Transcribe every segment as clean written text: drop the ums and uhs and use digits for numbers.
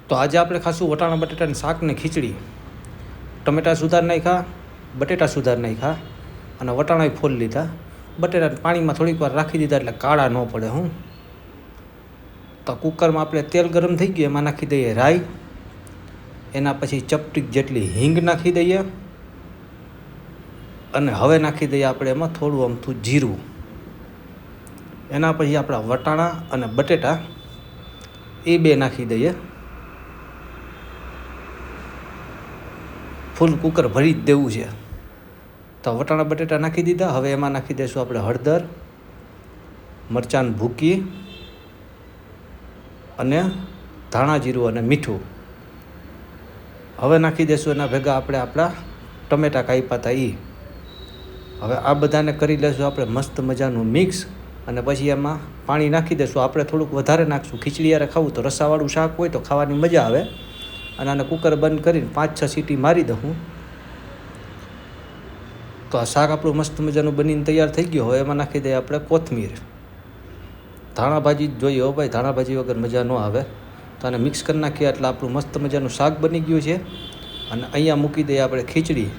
તો આજે આપણે ખાશું વટાણા બટેટાની શાક ને ખીચડી. ટમેટા સુધાર નાખ્યા, બટેટા સુધાર નાખ્યા અને વટાણા ફોલ લીધા. બટેટા પાણીમાં થોડીક વાર રાખી દીધા એટલે કાળા ન પડે. તો કુકરમાં આપણે તેલ ગરમ થઈ ગયું, એમાં નાખી દઈએ રાઈ. એના પછી ચપટીક જેટલી હિંગ નાખી દઈએ અને હવે નાખી દઈએ આપણે એમાં થોડું અમથું જીરું. એના પછી આપણા વટાણા અને બટેટા એ બે નાખી દઈએ. ફૂલ કુકર ભરી જ દેવું છે. તો વટાણા બટેટા નાખી દીધા. હવે એમાં નાખી દઈશું આપણે હળદર, મરચાંની ભૂકી અને ધાણા જીરું અને મીઠું. હવે નાખી દઈશું એના ભેગા આપણે આપણા ટમેટા કાપ્યા હતા એ. હવે આ બધાને કરી લઈશું આપણે મસ્ત મજાનું મિક્સ અને પછી એમાં પાણી નાખી દઈશું. આપણે થોડુંક વધારે નાખશું. ખીચડી યારે ખાવું તો રસાવાળું શાક હોય તો ખાવાની મજા આવે. અને આને કુકર બંધ કરીને 5-6 સીટી મારી દઉં. તો આ શાક આપણું મસ્ત મજાનું બનીને તૈયાર થઈ ગયું. હવે એમાં નાખી દઈએ આપણે કોથમીર. ધાણા ભાજી જ જોઈએ હો ભાઈ, ધાણા ભાજી વગર મજા ન આવે. તો આને મિક્સ કરી નાખીએ એટલે આપણું મસ્ત મજાનું શાક બની ગયું છે. અને અહીંયા મૂકી દઈએ આપણે ખીચડી.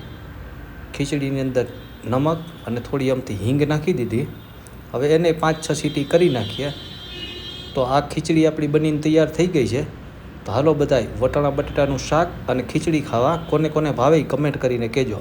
ખીચડીની અંદર નમક અને થોડી અમથી હિંગ નાખી દીધી. હવે એને 5-6 સીટી કરી નાખીએ. તો આ ખીચડી આપણી બનીને તૈયાર થઈ ગઈ છે. તો હાલો બધાય વટાણા બટેટાનું શાક અને ખીચડી ખાવા. કોને કોને ભાવે કમેન્ટ કરીને કહેજો.